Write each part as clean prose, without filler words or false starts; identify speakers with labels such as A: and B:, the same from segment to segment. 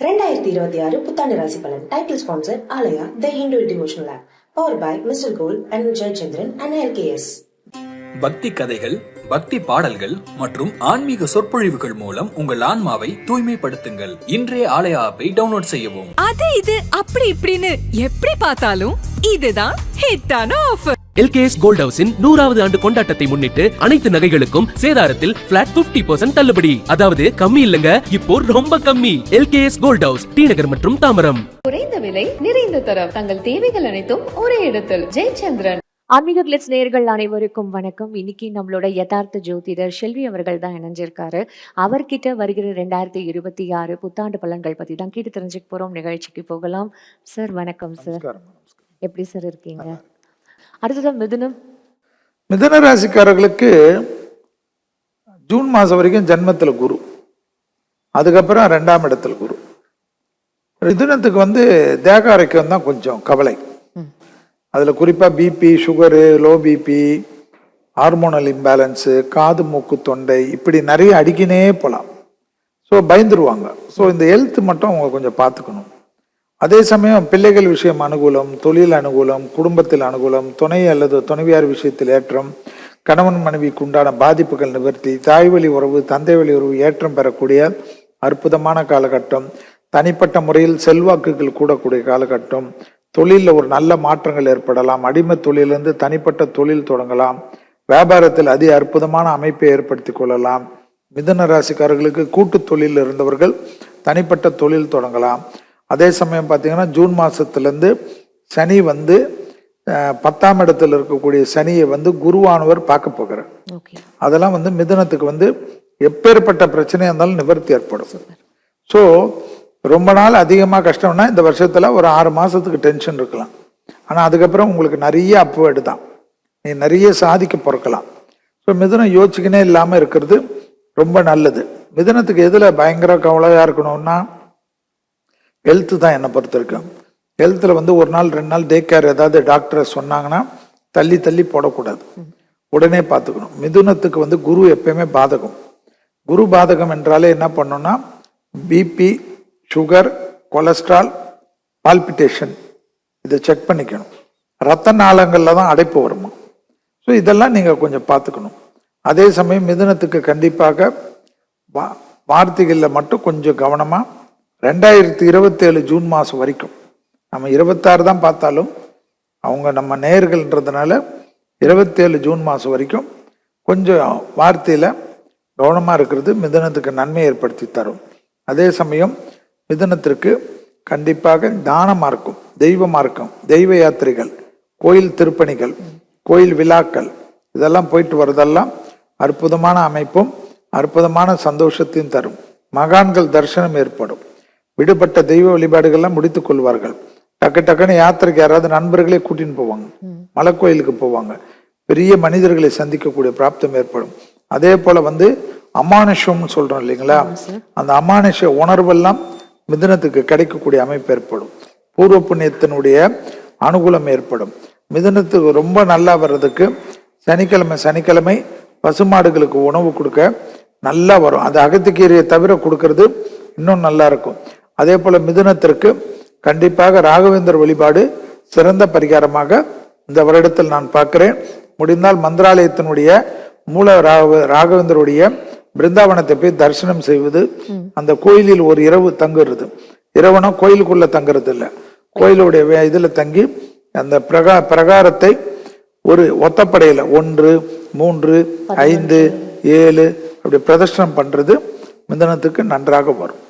A: 2026 புத்தாண்டு ராசி பலன். Title sponsor Aalaya the Hindu devotional app. Power by Mister Gold and Jayachandran and LKS.
B: பக்தி கதைகள், பக்தி பாடல்கள் மற்றும் ஆன்மீக சொற்பொழிவுகள் மூலம் உங்கள் ஆன்மாவை தூய்மைப்படுத்துங்கள். இன்றைய ஆலயா ஆப்பை டவுன்லோட் செய்யவும்.
C: அது இது அப்படி இப்படின்னு எப்படி பார்த்தாலும் இதுதான் ஹிட்டான ஆஃபர்.
D: LKS கோல்ட் ஹவுஸின் 100வது ஆண்டு கொண்டாட்டத்தை முன்னிட்டு அனைத்து நகைகளுக்கும் சேதாரத்தில் பிளாட் 50% தள்ளுபடி. அதாவது கம்மி இல்லங்க, இப்போ ரொம்ப கம்மி. LKS கோல்ட் ஹவுஸ், டி நகர் மற்றும் தாம்பரம்.
E: குறைந்த விலை, நிறைந்த தரம், தங்கள் தேவைகள் அனைத்தும் ஒரே இடத்தில். ஜெயச்சந்திரன்.
F: ஆன்மீக கிளிட்ஸ் நேயர்கள் அனைவருக்கும் வணக்கம். இன்னைக்கு நம்மளோட யதார்த்த ஜோதிடர் செல்வி அவர்கள் தான் இணைஞ்சிருக்காரு. அவர்கிட்ட வருகிற 2026 புத்தாண்டு பலன்கள் பத்தி தான் கேட்டு தெரிஞ்சுக்க போறோம். நிகழ்ச்சிக்கு போகலாம். சார் வணக்கம் சார். எப்படி சார் இருக்கீங்க? அடுத்ததான்
G: மிதுன ராசிக்காரர்களுக்கு ஜூன் மாசம் வரைக்கும் ஜென்மத்துல குரு, அதுக்கப்புறம் 2ஆம் இடத்துல குரு. மிதுனத்துக்கு தேக ஆரோக்கியம் தான் கொஞ்சம் கவலை. அதில் குறிப்பாக BP, sugar, low BP, hormonal imbalance, காது மூக்கு தொண்டை, இப்படி நிறைய அடிக்கினே போகலாம். ஸோ பயந்துருவாங்க. ஸோ இந்த ஹெல்த் மட்டும் அவங்க கொஞ்சம் பார்த்துக்கணும். அதே சமயம் பிள்ளைகள் விஷயம் அனுகூலம், தொழில் அனுகூலம், குடும்பத்தில் அனுகூலம், துணை அல்லது துணைவியார் விஷயத்தில் ஏற்றம், கணவன் மனைவிக்கு உண்டான பாதிப்புகள் நிவர்த்தி, தாய் வழி உறவு, தந்தை வழி உறவு ஏற்றம் பெறக்கூடிய அற்புதமான காலகட்டம். தனிப்பட்ட முறையில் செல்வாக்குகள் கூடக்கூடிய காலகட்டம். தொழிலில் ஒரு நல்ல மாற்றங்கள் ஏற்படலாம். அடிமை தொழிலிருந்து தனிப்பட்ட தொழில் தொடங்கலாம். வியாபாரத்தில் அதி அற்புதமான அமைப்பை ஏற்படுத்தி கொள்ளலாம். மிதுன ராசிக்காரர்களுக்கு கூட்டு தொழில் இருந்தவர்கள் தனிப்பட்ட தொழில் தொடங்கலாம். அதே சமயம் பார்த்தீங்கன்னா ஜூன் மாதத்துலேருந்து சனி 10ஆம் இடத்துல இருக்கக்கூடிய சனியை குருவானவர் பார்க்க போகிறார். அதெல்லாம் மிதுனத்துக்கு எப்பேற்பட்ட பிரச்சனையாக இருந்தாலும் நிவர்த்தி ஏற்படும். ஸோ ரொம்ப நாள் அதிகமாக கஷ்டம்னா இந்த வருஷத்தில் ஒரு 6 மாதத்துக்கு டென்ஷன் இருக்கலாம். ஆனால் அதுக்கப்புறம் உங்களுக்கு நிறைய அப்வேர்டு தான். நீ நிறைய சாதிக்க பிறக்கலாம். ஸோ மிதுனம் யோசிச்சுக்கினே இல்லாமல் இருக்கிறது ரொம்ப நல்லது. மிதுனத்துக்கு எதில் பயங்கர கவலையாக இருக்கணும்னா ஹெல்த்து தான். என்னை பொறுத்த வரைக்கும் ஹெல்த்தில் ஒரு நாள் 2 நாள் டே கேர் ஏதாவது டாக்டரை சொன்னாங்கன்னா தள்ளி தள்ளி போடக்கூடாது, உடனே பார்த்துக்கணும். மிதுனத்துக்கு குரு எப்பயுமே பாதகம். குரு பாதகம் என்றாலே என்ன பண்ணணும்னா பிபி, சுகர், கொலஸ்ட்ரால், பால்பிட்டேஷன் இதை செக் பண்ணிக்கணும். ரத்த நாளங்களில் தான் அடைப்பு வருமா. ஸோ இதெல்லாம் நீங்கள் கொஞ்சம் பார்த்துக்கணும். அதே சமயம் மிதுனத்துக்கு கண்டிப்பாக வார்த்தைகளில் மட்டும் கொஞ்சம் கவனமாக 2027 ஜூன் மாதம் வரைக்கும், நம்ம 26 தான் பார்த்தாலும் அவங்க நம்ம நேயர்கள்ன்றதுனால 27 ஜூன் மாதம் வரைக்கும் கொஞ்சம் வார்த்தையில் கவனமாக இருக்கிறது மிதுனத்துக்கு நன்மை ஏற்படுத்தி தரும். அதே சமயம் மிதுனத்திற்கு கண்டிப்பாக தான மார்க்கம், தெய்வ மார்க்கம், தெய்வ யாத்திரைகள், கோயில் திருப்பணிகள், கோயில் விழாக்கள் இதெல்லாம் போயிட்டு வரதெல்லாம் அற்புதமான அமைப்பும் அற்புதமான சந்தோஷத்தையும் தரும். மகான்கள் தரிசனம் ஏற்படும். விடுபட்ட தெய்வ வழிபாடுகள்லாம் முடித்துக் கொள்வார்கள். டக்குன்னு யாத்திரைக்கு யாராவது நண்பர்களே கூட்டின்னு போவாங்க, மலை கோயிலுக்கு போவாங்க. பெரிய மனிதர்களை சந்திக்கக்கூடிய பிராப்தம் ஏற்படும். அதே போல அமானுஷம்னு சொல்றோம் இல்லைங்களா, அந்த அமானுஷ உணர்வெல்லாம் மிதுனத்துக்கு கிடைக்கக்கூடிய அமைப்பு ஏற்படும். பூர்வ புண்ணியத்தினுடைய அனுகூலம் ஏற்படும். மிதுனத்துக்கு ரொம்ப நல்லா வர்றதுக்கு சனிக்கிழமை பசுமாடுகளுக்கு உணவு கொடுக்க நல்லா வரும். அது அகத்திக்கீரையை தவிர கொடுக்கறது இன்னும் நல்லா இருக்கும். அதே போல மிதுனத்திற்கு கண்டிப்பாக ராகவேந்தர் வழிபாடு சிறந்த பரிகாரமாக இந்த வருடத்தில் நான் பார்க்கிறேன். முடிந்தால் மந்திராலயத்தினுடைய மூல ராகவேந்தருடைய பிருந்தாவனத்தை போய் தரிசனம் செய்வது, அந்த கோயிலில் ஒரு இரவு தங்குறது. இரவுனா கோயிலுக்குள்ள தங்குறது இல்லை, கோயிலுடைய இதுல தங்கி அந்த பிரகாரத்தை ஒரு ஒத்தப்படையில 1, 3, 5, 7 அப்படி பிரதர்ஷனம் பண்றது மிதுனத்துக்கு நன்றாக வரும்.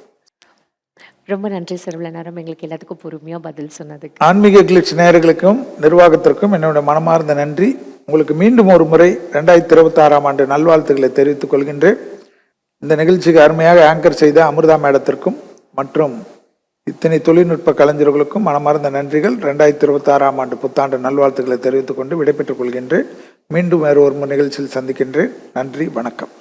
F: ரொம்ப நன்றி சார். இவ்வளவு நேரம் எங்களுக்கு எல்லாத்துக்கும் பொறுமையா பதில் சொன்னதுக்கு.
G: ஆன்மீக கிளிட்ஸ் நேயர்களுக்கும் நிர்வாகத்திற்கும் என்னோட மனமார்ந்த நன்றி. உங்களுக்கு மீண்டும் ஒரு முறை 2026ஆம் ஆண்டு நல்வாழ்த்துக்களை தெரிவித்துக் கொள்கின்றேன். இந்த நிகழ்ச்சிக்கு அருமையாக ஆங்கர் செய்த அமிர்தா மேடத்திற்கும் மற்றும் இத்தனை தொழில்நுட்ப கலைஞர்களுக்கும் மனமார்ந்த நன்றிகள். 2026ஆம் ஆண்டு புத்தாண்டு நல்வாழ்த்துக்களை தெரிவித்துக் கொண்டு விடைபெற்றுக் கொள்கின்றேன். மீண்டும் வேறு ஒரு நிகழ்ச்சியில் சந்திக்கின்றேன். நன்றி, வணக்கம்.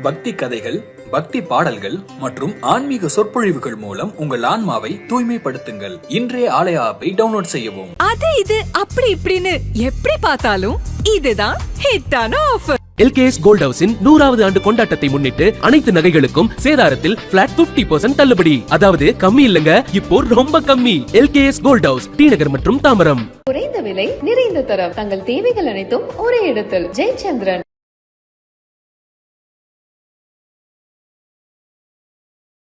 B: பக்தி கதைகள், பக்தி பாடல்கள் மற்றும் ஆன்மீக சொற்பொழிவுகள் மூலம் உங்கள் ஆன்மாவை தூய்மைப்படுத்துங்கள். இன்றைய ஆலயா ஆப்பை டவுன்லோட் செய்யவும்.
C: அது இது அப்படி இப்படின்னு எப்படி பார்த்தாலும் இதுதான் ஹிட்டான ஆஃபர்.
D: எல்கேஎஸ் கோல்ட் ஹவுஸின் 100வது ஆண்டு கொண்டாட்டத்தை முன்னிட்டு அனைத்து நகைகளுக்கும் சேதாரத்தில் பிளாட் 50% தள்ளுபடி. அதாவது கம்மி இல்லங்க, இப்போ ரொம்ப கம்மி. எல்கேஎஸ் கோல்ட் ஹவுஸ், டி நகர் மற்றும் தாம்பரம்.
E: குறைந்த விலை நிறைந்த தரம் தங்கள் தேவைகள் அனைத்தும் ஒரே இடத்தில் ஜெயச்சந்திரன்.